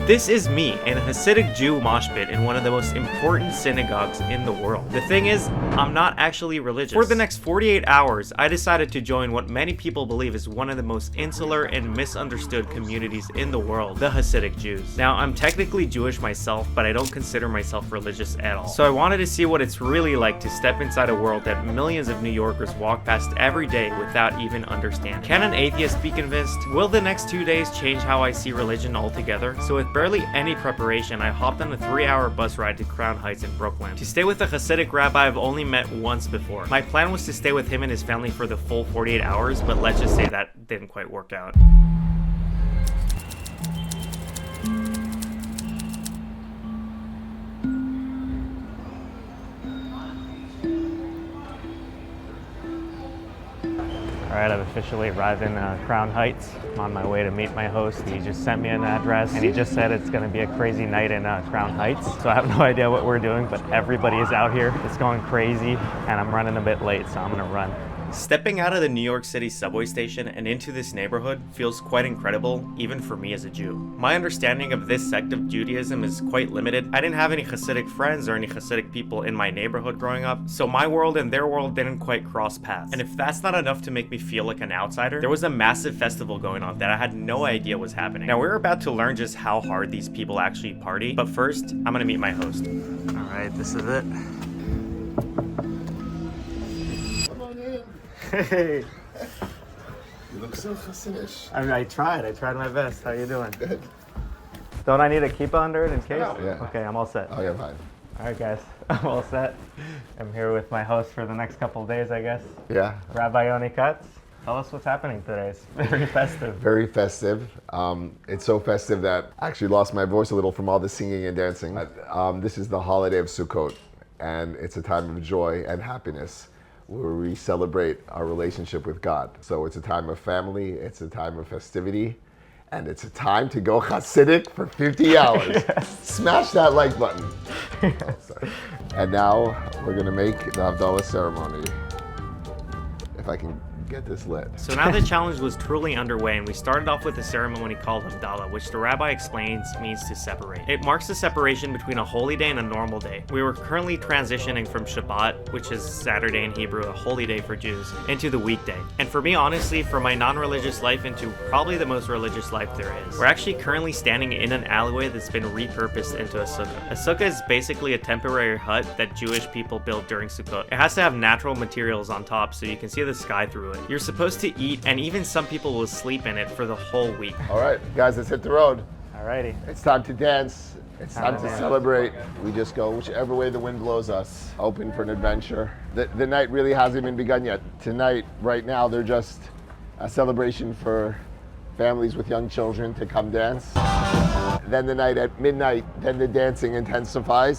This is me in a Hasidic Jew mosh pit in one of the most important synagogues in the world. The thing is, I'm not actually religious. For the next 48 hours, I decided to join what many people believe is one of the most insular and misunderstood communities in the world, the Hasidic Jews. Now, I'm technically Jewish myself, but I don't consider myself religious at all. So I wanted to see what it's really like to step inside a world that millions of New Yorkers walk past every day without even understanding. Can an atheist be convinced? Will the next 2 days change how I see religion altogether? So with barely any preparation, I hopped on a 3-hour bus ride to Crown Heights in Brooklyn to stay with a Hasidic rabbi I've only met once before. My plan was to stay with him and his family for the full 48 hours, but let's just say that didn't quite work out. Alright, I've officially arrived in Crown Heights. I'm on my way to meet my host. He just sent me an address and he just said it's going to be a crazy night in Crown Heights. So I have no idea what we're doing, but everybody is out here. It's going crazy and I'm running a bit late, so I'm going to run. Stepping out of the New York City subway station and into this neighborhood feels quite incredible, even for me as a Jew. My understanding of this sect of Judaism is quite limited. I didn't have any Hasidic friends or any Hasidic people in my neighborhood growing up, so my world and their world didn't quite cross paths. And if that's not enough to make me feel like an outsider, there was a massive festival going on that I had no idea was happening. Now we're about to learn just how hard these people actually party, but first, I'm gonna meet my host. Alright, this is it. Hey. You look so Hasidic. I tried my best. How you doing? Good. Don't I need a kippah under it in case? No. Yeah. Okay, I'm all set. Oh, yeah, fine. All right, guys, I'm all set. I'm here with my host for the next couple of days, I guess. Yeah. Rabbi Yoni. Tell us what's happening today. It's very festive. Very festive. It's so festive that I actually lost my voice a little from all the singing and dancing. This is the holiday of Sukkot, and it's a time of joy and happiness, where we celebrate our relationship with God. So it's a time of family, it's a time of festivity, and it's a time to go Hasidic for 50 hours. Yes. Smash that like button. And now we're gonna make the Havdalah ceremony. If I can get this lit. So now the challenge was truly underway, and we started off with a ceremony called Havdalah, which the rabbi explains means to separate. It marks the separation between a holy day and a normal day. We were currently transitioning from Shabbat, which is Saturday in Hebrew, a holy day for Jews, into the weekday. And for me, honestly, from my non-religious life into probably the most religious life there is. We're actually currently standing in an alleyway that's been repurposed into a sukkah. A sukkah is basically a temporary hut that Jewish people build during Sukkot. It has to have natural materials on top so you can see the sky through it. You're supposed to eat, and even some people will sleep in it for the whole week. All right, guys, let's hit the road. Alrighty. It's time to dance. It's time to celebrate. We just go whichever way the wind blows us. Open for an adventure. The night really hasn't even begun yet. Tonight, right now, they're just a celebration for families with young children to come dance. Then the night at midnight, then the dancing intensifies.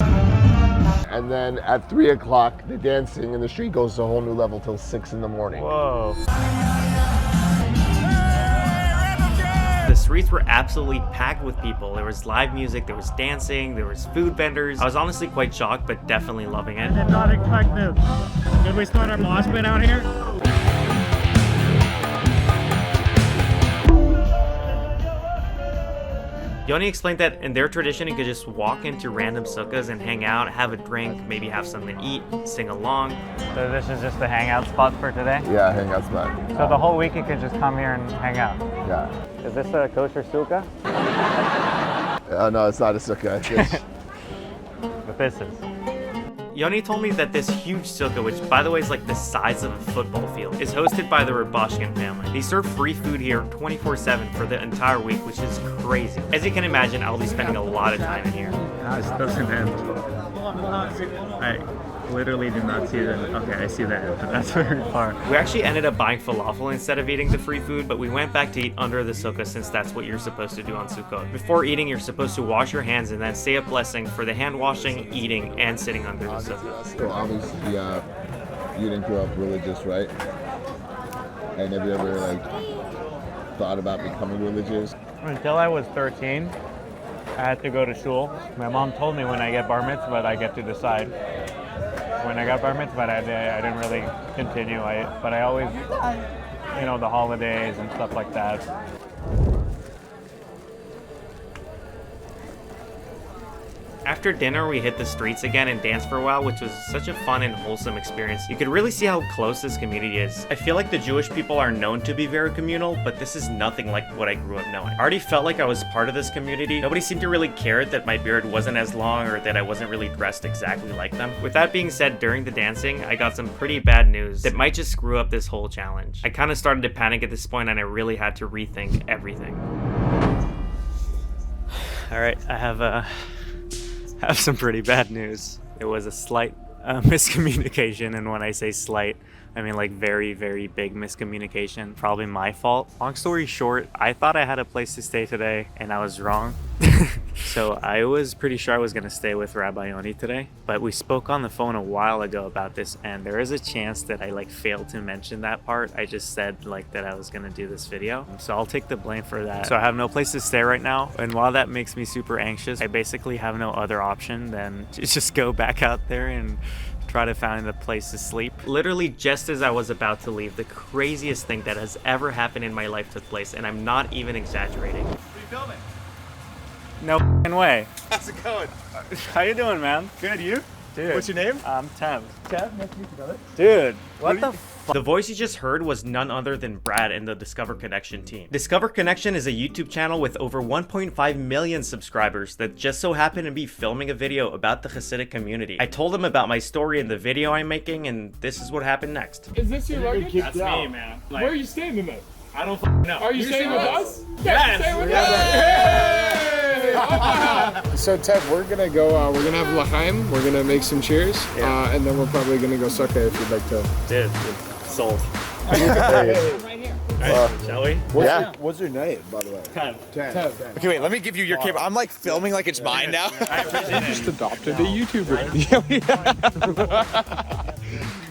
And then at 3 o'clock, the dancing in the street goes to a whole new level till 6 in the morning. Whoa. The streets were absolutely packed with people. There was live music, there was dancing, there was food vendors. I was honestly quite shocked, but definitely loving it. I did not expect this. Did we start our mosh pit out here? Yoni explained that in their tradition, you could just walk into random sukkahs and hang out, have a drink, maybe have something to eat, sing along. So this is just the hangout spot for today? Yeah, hangout spot. So the whole week you could just come here and hang out? Yeah. Is this a kosher sukkah? No, it's not a sukkah. But this is. Yoni told me that this huge sukkah, which by the way is like the size of a football field, is hosted by the Rabashkin family. They serve free food here 24/7 for the entire week, which is crazy. As you can imagine, I'll be spending a lot of time in here. This doesn't end. I literally did not see the end. Okay, I see the end, but that's very far. We actually ended up buying falafel instead of eating the free food, but we went back to eat under the sukkah since that's what you're supposed to do on Sukkot. Before eating, you're supposed to wash your hands and then say a blessing for the hand washing, eating, and sitting under the sukkah. So obviously, you didn't grow up religious, right? And have you ever thought about becoming religious? Until I was 13, I had to go to shul. My mom told me when I get bar mitzvah, I get to decide. When I got bar mitzvah, I didn't really continue. But I always, the holidays and stuff like that. After dinner, we hit the streets again and danced for a while, which was such a fun and wholesome experience. You could really see how close this community is. I feel like the Jewish people are known to be very communal, but this is nothing like what I grew up knowing. I already felt like I was part of this community. Nobody seemed to really care that my beard wasn't as long or that I wasn't really dressed exactly like them. With that being said, during the dancing, I got some pretty bad news that might just screw up this whole challenge. I kind of started to panic at this point and I really had to rethink everything. Alright, I have some pretty bad news. It was a slight miscommunication, and when I say slight, I mean like very, very big miscommunication. Probably my fault. Long story short, I thought I had a place to stay today, and I was wrong. So I was pretty sure I was gonna stay with Rabbi Yoni today, but we spoke on the phone a while ago about this, and there is a chance that I like failed to mention that part. I just said like that I was gonna do this video, so I'll take the blame for that. So I have no place to stay right now, and while that makes me super anxious, I basically have no other option than to just go back out there and try to find a place to sleep. Literally just as I was about to leave, the craziest thing that has ever happened in my life took place, and I'm not even exaggerating. What are you filming? No f***ing way. How's it going? How you doing, man? Good, you? Dude. What's your name? I'm Tev. Kev, nice to meet you, brother. Dude, what the fuck? The voice you just heard was none other than Brad and the Discover Connection team. Discover Connection is a YouTube channel with over 1.5 million subscribers that just so happen to be filming a video about the Hasidic community. I told them about my story and the video I'm making, and this is what happened next. Is this your luggage? That's me, man. Where are you staying tonight? I don't f***ing know. Are you staying with us? Yes. Stay with us. So Ted, we're gonna go. We're gonna have l'chaim. We're gonna make some cheers, and then we're probably gonna go Sukkah if you'd like to. Dude, sold. Right here. Shall we? What's your name, by the way? Tev. Okay, wait, let me give you your camera. I'm like filming like it's mine now. Just adopted a YouTuber.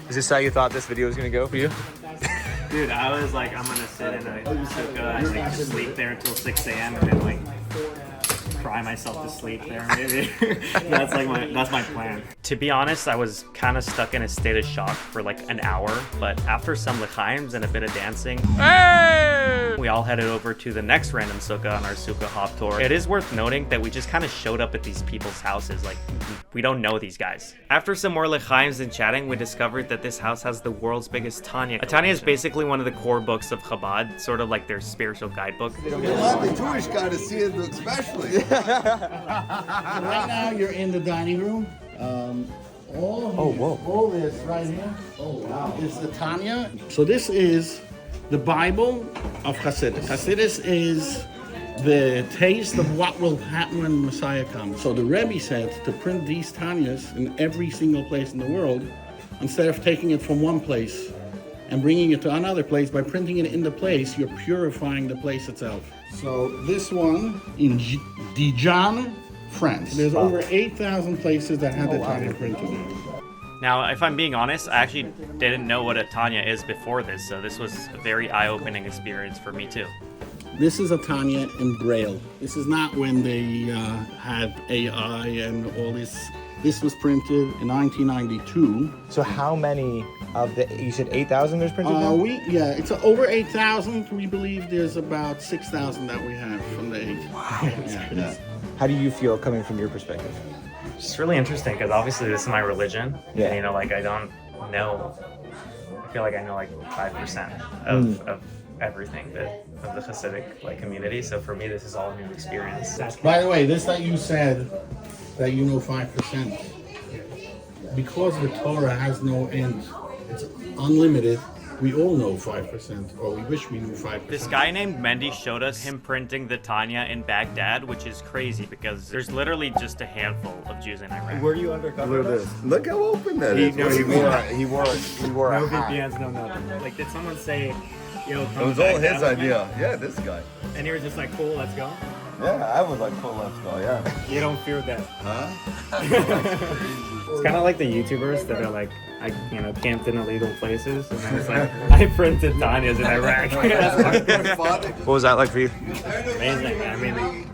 Is this how you thought this video was gonna go for you? Dude, I was like, I'm gonna sit in a sukkah and like sleep there until 6 a.m. and then like cry myself to sleep there, maybe. That's my plan. To be honest, I was kind of stuck in a state of shock for like an hour, but after some l'chaims and a bit of dancing, we all headed over to the next random sukkah on our sukkah hop tour. It is worth noting that we just kind of showed up at these people's houses, like we don't know these guys. After some more l'chaims and chatting, we discovered that this house has the world's biggest Tanya. A Tanya is basically one of the core books of Chabad, sort of like their spiritual guidebook. You want the Jewish guy to see it especially. Right now, you're in the dining room. All this right here. Oh wow! Is the Tanya. So this is the Bible of Hasidus. Hasidus is the taste of what will happen when Messiah comes. So the Rebbe said to print these Tanyas in every single place in the world, instead of taking it from one place and bringing it to another place. By printing it in the place, you're purifying the place itself. So this one in Dijon, France. There's over 8,000 places that have the Tanya printed. Now, if I'm being honest, I actually didn't know what a Tanya is before this, so this was a very eye-opening experience for me too. This is a Tanya in Braille. This is not when they had AI and all this. This was printed in 1992. So how many of the, you said 8,000 there's printed now? It's over 8,000. We believe there's about 6,000 that we have from the 8. Wow. How do you feel coming from your perspective? It's really interesting because obviously this is my religion. Yeah. And, you know, like I don't know, I feel like I know like 5% of everything of the Hasidic like community. So for me, this is all a new experience. By the way, this that you said, that you know 5%, because the Torah has no end, it's unlimited, we all know 5%, or we wish we knew 5%. This guy named Mendy showed us him printing the Tanya in Baghdad, which is crazy because there's literally just a handful of Jews in Iraq. Were you undercover? Look at this. Look how open that is. He wore No a hat. VPNs, no nothing. Like, did someone say, yo, It was all his idea. Yeah, this guy. And you were just like, cool, let's go? Yeah, I was like, cool, let's go, yeah. You don't fear that. Huh? It's kind of like the YouTubers that are like, I camped in illegal places, and then it's like, I printed Tanyas in Iraq. What was that like for you? Amazing. I mean,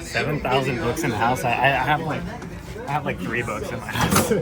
7,000 books in the house. I have like 3 books in my house.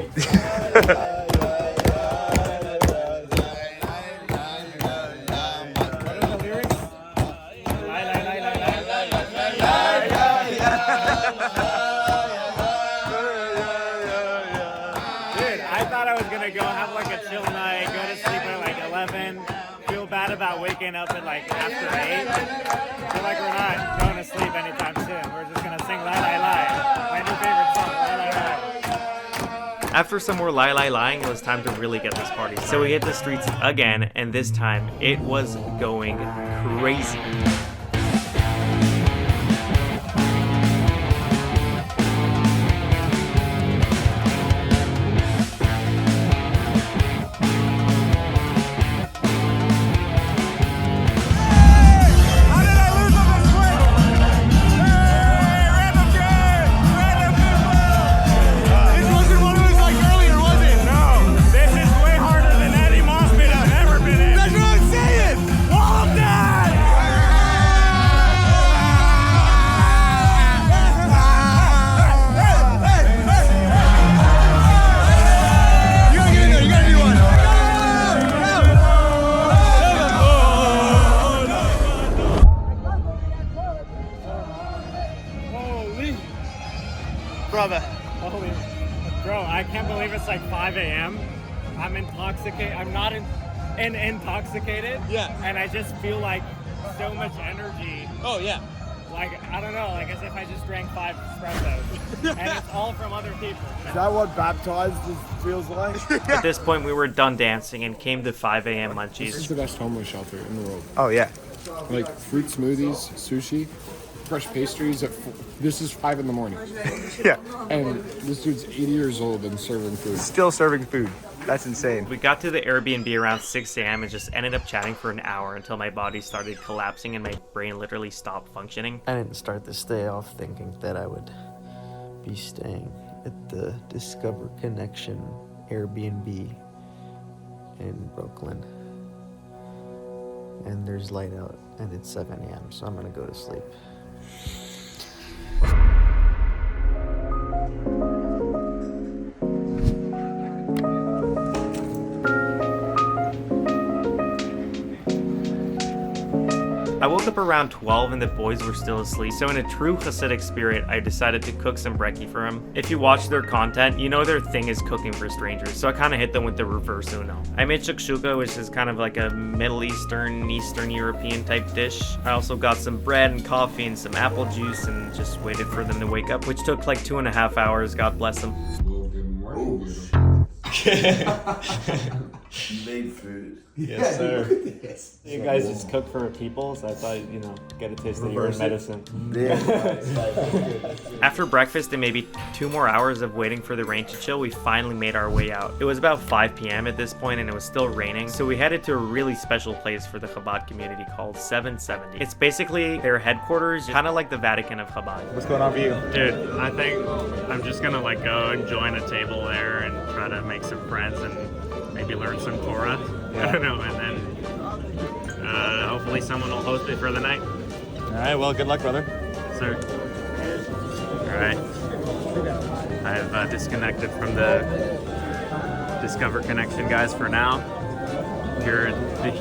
about waking up at like after 8. So like we're not going to sleep anytime soon. We're just gonna sing "Lai Lai Lai," my new favorite song, "Lai Lai Lai." After some more lying, it was time to really get this party started. So we hit the streets again, and this time it was going crazy. Bro, I can't believe it's like 5 a.m. I'm intoxicated. I'm not intoxicated. Yeah. And I just feel like so much energy. Oh yeah. Like, I don't know, like as if I just drank 5 espressos. And it's all from other people. Is that what baptized feels like? At this point, we were done dancing and came to 5 a.m. This is munchies. the best homeless shelter in the world. Oh yeah. Like fruit smoothies, sushi, fresh pastries. This is 5 in the morning. Yeah. And this dude's 80 years old and serving food. Still serving food. That's insane. We got to the Airbnb around 6 a.m. and just ended up chatting for an hour until my body started collapsing and my brain literally stopped functioning. I didn't start this day off thinking that I would be staying at the Discover Connection Airbnb in Brooklyn. And there's light out and it's 7 a.m. so I'm gonna go to sleep. I woke up around 12 and the boys were still asleep, so in a true Hasidic spirit, I decided to cook some brekkie for them. If you watch their content, you know their thing is cooking for strangers, so I kind of hit them with the reverse Uno. I made shakshuka, which is kind of like a Middle Eastern European type dish. I also got some bread and coffee and some apple juice and just waited for them to wake up, which took like 2.5 hours, God bless them. You made food. Yes, sir. You guys just cook for people, so I thought, get a taste of your own medicine. After breakfast and maybe 2 more hours of waiting for the rain to chill, we finally made our way out. It was about 5 p.m. at this point and it was still raining, so we headed to a really special place for the Chabad community called 770. It's basically their headquarters, kind of like the Vatican of Chabad. What's going on for you? Dude, I think I'm just gonna go and join a table there and try to make some friends and maybe learn some Torah. I don't know, and then hopefully someone will host me for the night. All right. Well, good luck, brother. Sir. All right. I've disconnected from the Discover Connection guys for now. Here at the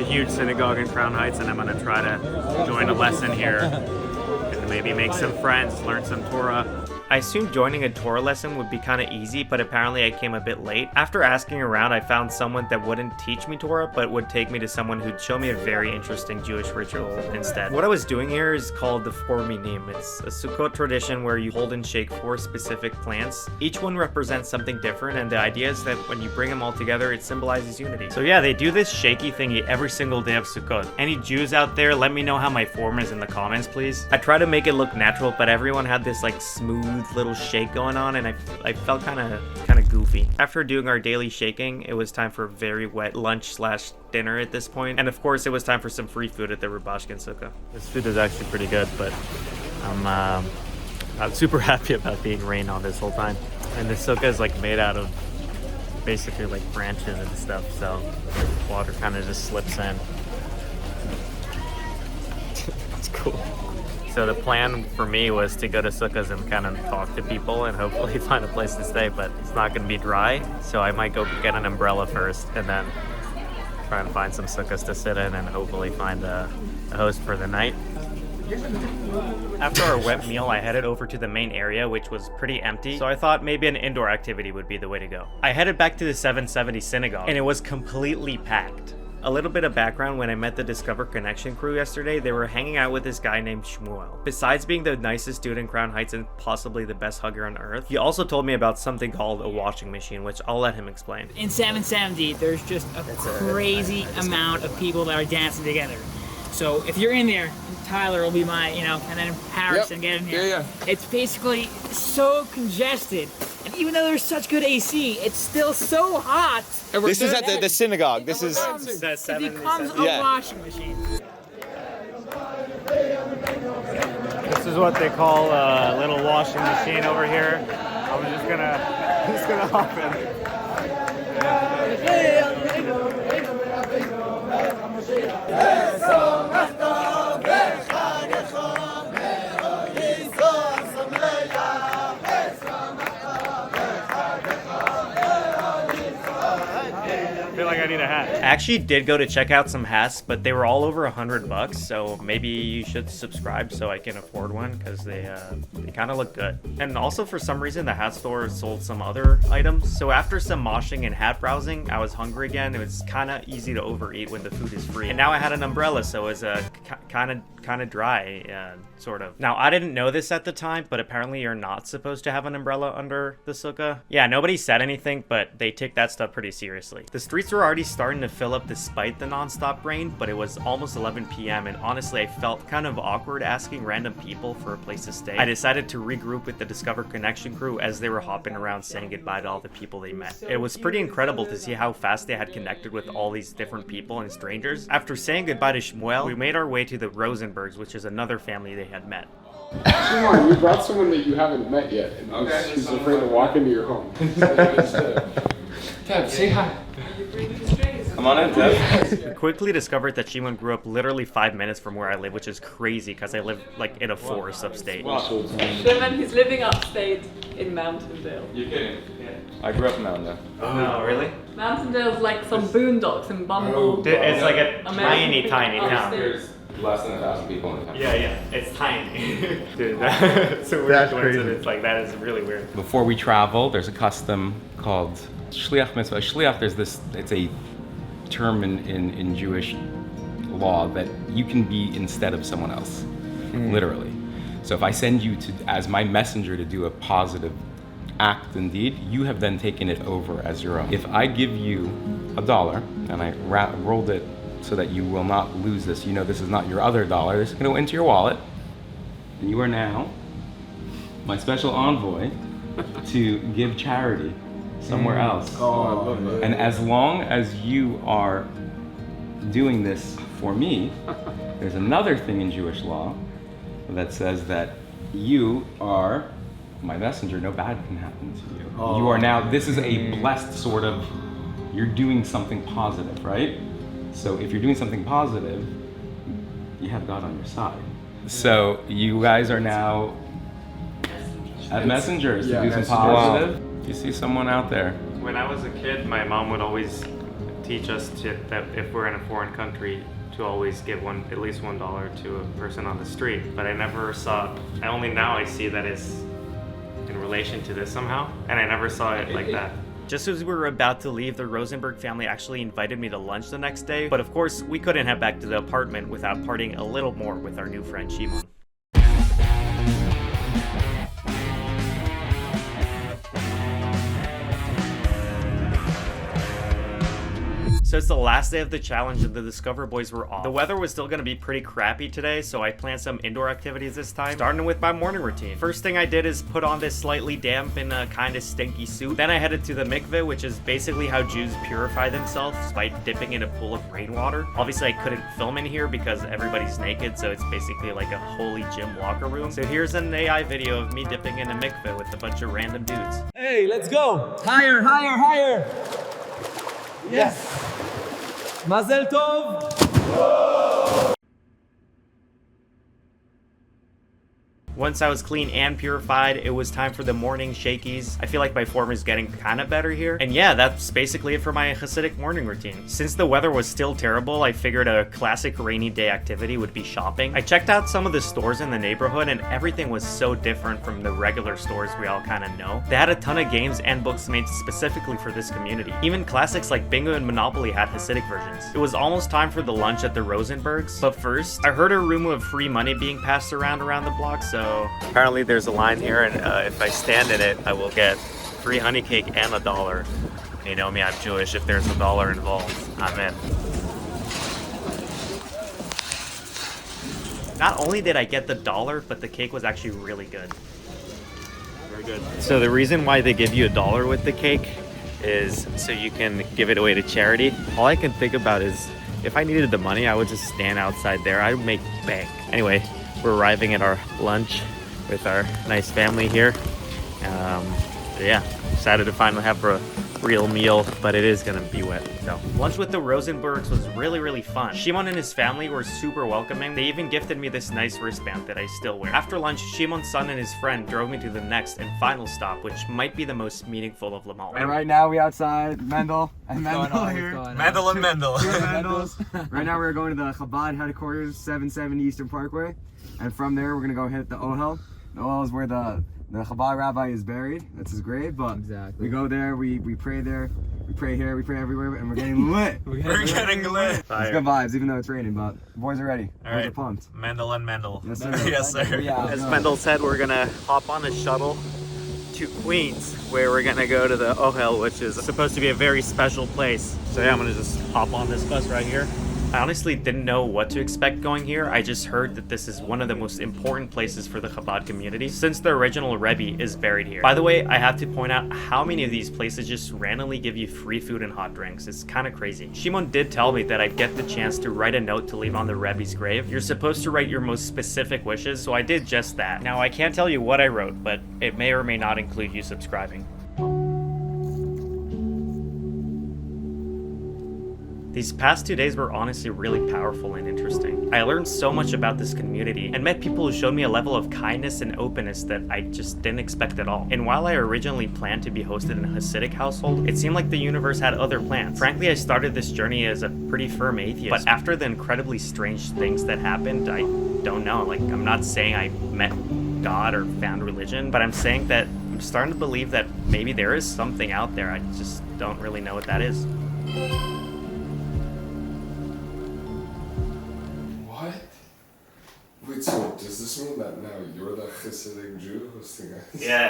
huge synagogue in Crown Heights, and I'm gonna try to join a lesson here and maybe make some friends, learn some Torah. I assumed joining a Torah lesson would be kind of easy, but apparently I came a bit late. After asking around, I found someone that wouldn't teach me Torah, but would take me to someone who'd show me a very interesting Jewish ritual instead. What I was doing here is called the 4 minim. It's a Sukkot tradition where you hold and shake 4 specific plants. Each one represents something different, and the idea is that when you bring them all together, it symbolizes unity. So yeah, they do this shaky thingy every single day of Sukkot. Any Jews out there, let me know how my form is in the comments, please. I try to make it look natural, but everyone had this like smooth little shake going on, and I felt kind of goofy. After doing our daily shaking, it was time for a very wet lunch/dinner at this point, and of course it was time for some free food at the Rubashkin Sukkah. This food is actually pretty good, but I'm super happy about being rained on this whole time. And the sukkah is like made out of basically like branches and stuff, so water kind of just slips in. It's cool. So the plan for me was to go to sukkahs and kind of talk to people and hopefully find a place to stay, but it's not going to be dry, so I might go get an umbrella first and then try and find some sukkahs to sit in and hopefully find a host for the night. After our wet meal, I headed over to the main area, which was pretty empty, so I thought maybe an indoor activity would be the way to go. I headed back to the 770 Synagogue, and it was completely packed. A little bit of background: when I met the Discover Connection crew yesterday, they were hanging out with this guy named Shmuel. Besides being the nicest dude in Crown Heights and possibly the best hugger on earth, he also told me about something called a washing machine, which I'll let him explain. In 770, there's just a crazy amount of people that are dancing together. So if you're in there, Tyler will be my, and then Harrison get in here. Yeah. It's basically so congested. And even though there's such good AC, it's still so hot. This is at the synagogue. This is. It becomes a washing machine. This is what they call a little washing machine over here. I'm just gonna hop in. I feel like I need a hat. I actually did go to check out some hats, but they were all over $100, so maybe you should subscribe so I can afford one, because they kind of look good. And also, for some reason, the hat store sold some other items. So after some moshing and hat browsing, I was hungry again. It was kind of easy to overeat when the food is free. And now I had an umbrella, so it was kind of dry, sort of. Now, I didn't know this at the time, but apparently you're not supposed to have an umbrella under the sukkah. Yeah, nobody said anything, but they take that stuff pretty seriously. The streets were already starting to fill up despite the non-stop rain, but it was almost 11 p.m. and honestly I felt kind of awkward asking random people for a place to stay. I decided to regroup with the Discover Connection crew as they were hopping around saying goodbye to all the people they met. It was pretty incredible to see how fast they had connected with all these different people and strangers. After saying goodbye to Shmuel, we made our way to the Rosenbergs, which is another family they had met. Shmuel, you brought someone that you haven't met yet, and he's afraid to walk into your home. Deb, say hi. Come on in, Deb. We quickly discovered that Shimon grew up literally 5 minutes from where I live, which is crazy because I live like in a forest upstate. Shimon, he's living upstate in Mountaindale. You're kidding? Yeah. I grew up in Mountaindale. Oh, no, really? Mountaindale's like some boondocks in Bumble. It's like a tiny town. There's less than 1,000 people in the town. Yeah, it's tiny. Dude, that's a weird coincidence. Like, that is really weird. Before we travel, there's a custom called Shliach Mitzvah. Shliach, it's a term in Jewish law that you can be instead of someone else, literally. So if I send you as my messenger to do a positive act and deed, you have then taken it over as your own. If I give you $1 and I rolled it so that you will not lose this, this is not your other $1, this is going to go into your wallet, and you are now my special envoy to give charity somewhere else. Oh, I love that. And as long as you are doing this for me, there's another thing in Jewish law that says that you are my messenger, no bad can happen to you. You are now, this is a blessed sort of, you're doing something positive, right? So if you're doing something positive, you have God on your side. So you guys are now messengers to do some positive. Wow. You see someone out there. When I was a kid, my mom would always teach us that if we're in a foreign country, to always give at least $1 to a person on the street. But I never saw, only now I see that it's in relation to this somehow, and I never saw it like that. Just as we were about to leave, the Rosenberg family actually invited me to lunch the next day, but of course, we couldn't head back to the apartment without partying a little more with our new friend Shimon. So it's the last day of the challenge and the Discover boys were off. The weather was still gonna be pretty crappy today, so I planned some indoor activities this time, starting with my morning routine. First thing I did is put on this slightly damp and kind of stinky suit. Then I headed to the mikveh, which is basically how Jews purify themselves by dipping in a pool of rainwater. Obviously I couldn't film in here because everybody's naked, so it's basically like a holy gym locker room. So here's an AI video of me dipping in a mikveh with a bunch of random dudes. Hey, let's go! Higher, higher, higher! Yes! Mazel tov! Once I was clean and purified, it was time for the morning shakies. I feel like my form is getting kind of better here. And yeah, that's basically it for my Hasidic morning routine. Since the weather was still terrible, I figured a classic rainy day activity would be shopping. I checked out some of the stores in the neighborhood and everything was so different from the regular stores we all kind of know. They had a ton of games and books made specifically for this community. Even classics like Bingo and Monopoly had Hasidic versions. It was almost time for the lunch at the Rosenbergs, but first, I heard a rumor of free money being passed around the block, so apparently there's a line here, and if I stand in it, I will get free honey cake and $1. You know me, I'm Jewish. If there's $1 involved, I'm in. Not only did I get the $1, but the cake was actually really good. Very good. So the reason why they give you $1 with the cake is so you can give it away to charity. All I can think about is if I needed the money, I would just stand outside there. I would make bank. Anyway, we're arriving at our lunch with our nice family here. Yeah, excited to finally have a real meal, but it is gonna be wet. So lunch with the Rosenbergs was really fun. Shimon and his family were super welcoming. They even gifted me this nice wristband that I still wear. After lunch, Shimon's son and his friend drove me to the next and final stop, which might be the most meaningful of them all. And right now we outside Mendel and Mendel here. Mendel and Mendel. Right now we're going to the Chabad headquarters, 770 Eastern Parkway, and from there we're gonna go hit the Ohel. The Ohel is where the Chabad rabbi is buried. That's his grave, but we go there, we pray there, we pray here, we pray everywhere, and we're getting lit. We're getting lit. It's good vibes, even though it's raining, but the boys are ready. All right. Boys are pumped. Mendel and Mendel. Yes, sir. Yes, sir. As Mendel said, we're gonna hop on a shuttle to Queens, where we're gonna go to the Ohel, which is supposed to be a very special place. So yeah, I'm gonna just hop on this bus right here. I honestly didn't know what to expect going here. I just heard that this is one of the most important places for the Chabad community since the original Rebbe is buried here. By the way, I have to point out how many of these places just randomly give you free food and hot drinks. It's kind of crazy. Shimon did tell me that I'd get the chance to write a note to leave on the Rebbe's grave. You're supposed to write your most specific wishes, so I did just that. Now, I can't tell you what I wrote, but it may or may not include you subscribing. These past 2 days were honestly really powerful and interesting. I learned so much about this community and met people who showed me a level of kindness and openness that I just didn't expect at all. And while I originally planned to be hosted in a Hasidic household, it seemed like the universe had other plans. Frankly, I started this journey as a pretty firm atheist, but after the incredibly strange things that happened, I don't know. Like, I'm not saying I met God or found religion, but I'm saying that I'm starting to believe that maybe there is something out there. I just don't really know what that is. Wait, so does this mean that now you're the Hasidic Jew hosting us? Yeah.